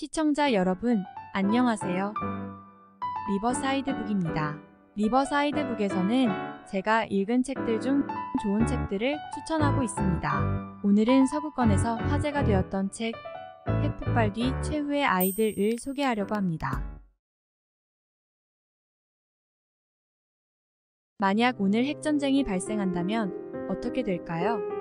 시청자 여러분, 안녕하세요. 리버사이드 북입니다. 리버사이드 북에서는 제가 읽은 책들 중 좋은 책들을 추천하고 있습니다. 오늘은 서구권에서 화제가 되었던 책 핵폭발 뒤 최후의 아이들을 소개하려고 합니다. 만약 오늘 핵전쟁이 발생한다면 어떻게 될까요?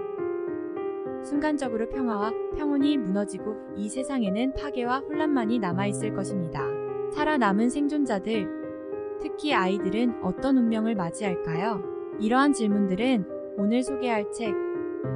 순간적으로 평화와 평온이 무너지고 이 세상에는 파괴와 혼란만이 남아있을 것입니다. 살아남은 생존자들, 특히 아이들은 어떤 운명을 맞이할까요? 이러한 질문들은 오늘 소개할 책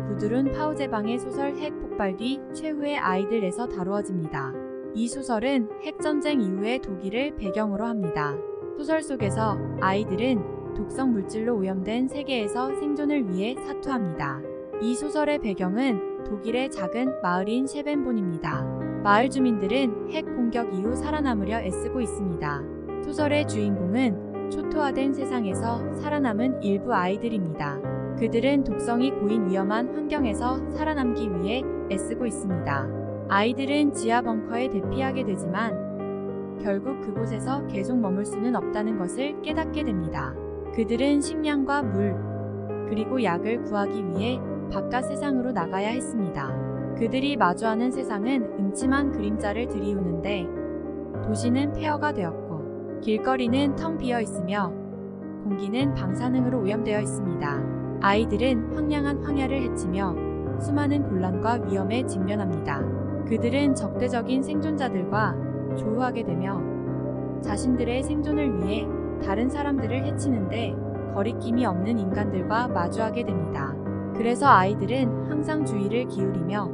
구드룬 파우제방의 소설 핵폭발 뒤 최후의 아이들에서 다루어집니다. 이 소설은 핵전쟁 이후의 독일을 배경으로 합니다. 소설 속에서 아이들은 독성 물질로 오염된 세계에서 생존을 위해 사투합니다. 이 소설의 배경은 독일의 작은 마을인 셰벤본입니다. 마을 주민들은 핵 공격 이후 살아남으려 애쓰고 있습니다. 소설의 주인공은 초토화된 세상에서 살아남은 일부 아이들입니다. 그들은 독성이 고인 위험한 환경에서 살아남기 위해 애쓰고 있습니다. 아이들은 지하 벙커에 대피하게 되지만 결국 그곳에서 계속 머물 수는 없다는 것을 깨닫게 됩니다. 그들은 식량과 물, 그리고 약을 구하기 위해 바깥 세상으로 나가야 했습니다. 그들이 마주하는 세상은 음침한 그림자를 들이우는데 도시는 폐허가 되었고 길거리는 텅 비어 있으며 공기는 방사능으로 오염되어 있습니다. 아이들은 황량한 황야를 헤치며 수많은 곤란과 위험에 직면합니다. 그들은 적대적인 생존자들과 조우하게 되며 자신들의 생존을 위해 다른 사람들을 해치는데 거리낌이 없는 인간들과 마주하게 됩니다. 그래서 아이들은 항상 주의를 기울이며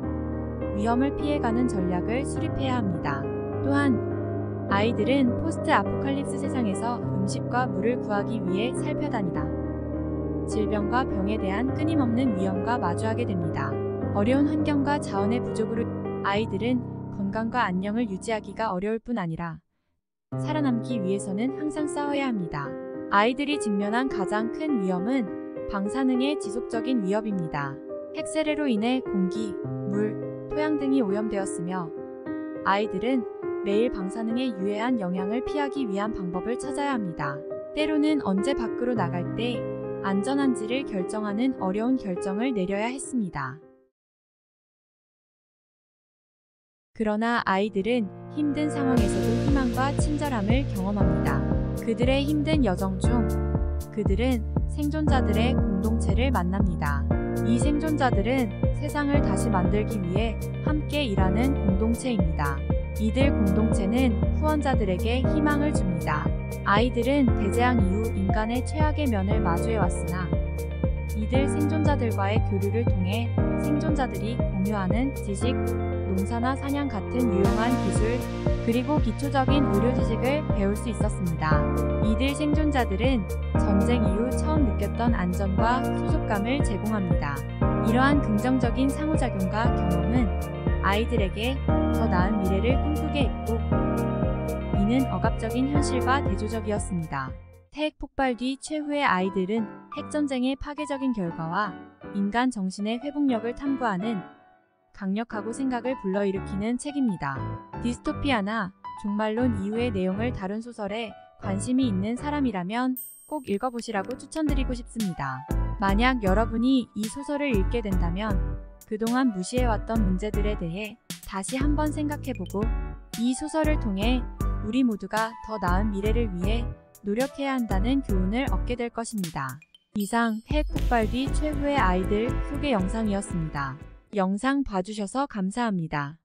위험을 피해가는 전략을 수립해야 합니다. 또한 아이들은 포스트 아포칼립스 세상에서 음식과 물을 구하기 위해 살펴다니다 질병과 병에 대한 끊임없는 위험과 마주하게 됩니다. 어려운 환경과 자원의 부족으로 아이들은 건강과 안녕을 유지하기가 어려울 뿐 아니라 살아남기 위해서는 항상 싸워야 합니다. 아이들이 직면한 가장 큰 위험은 방사능의 지속적인 위협입니다. 핵세례로 인해 공기, 물, 토양 등이 오염되었으며 아이들은 매일 방사능의 유해한 영향을 피하기 위한 방법을 찾아야 합니다. 때로는 언제 밖으로 나갈 때 안전한지를 결정하는 어려운 결정을 내려야 했습니다. 그러나 아이들은 힘든 상황에서도 희망과 친절함을 경험합니다. 그들의 힘든 여정 중 그들은 생존자들의 공동체를 만납니다. 이 생존자들은 세상을 다시 만들기 위해 함께 일하는 공동체입니다. 이들 공동체는 후원자들에게 희망을 줍니다. 아이들은 대재앙 이후 인간의 최악의 면을 마주해왔으나 이들 생존자들과의 교류를 통해 생존자들이 공유하는 지식, 농사나 사냥 같은 유용한 기술, 그리고 기초적인 의료 지식을 배울 수 있었습니다. 이들 생존자들은 전쟁 이후 처음 느꼈던 안전과 소속감을 제공합니다. 이러한 긍정적인 상호작용과 경험은 아이들에게 더 나은 미래를 꿈꾸게 했고 이는 억압적인 현실과 대조적이었습니다. 핵 폭발 뒤 최후의 아이들은 핵전쟁의 파괴적인 결과와 인간 정신의 회복력을 탐구하는 강력하고 생각을 불러일으키는 책입니다. 디스토피아나 종말론 이후의 내용을 다룬 소설에 관심이 있는 사람이라면 꼭 읽어보시라고 추천드리고 싶습니다. 만약 여러분이 이 소설을 읽게 된다면 그동안 무시해왔던 문제들에 대해 다시 한번 생각해보고 이 소설을 통해 우리 모두가 더 나은 미래를 위해 노력해야 한다는 교훈을 얻게 될 것입니다. 이상 핵 폭발 뒤 최후의 아이들 소개 영상이었습니다. 영상 봐주셔서 감사합니다.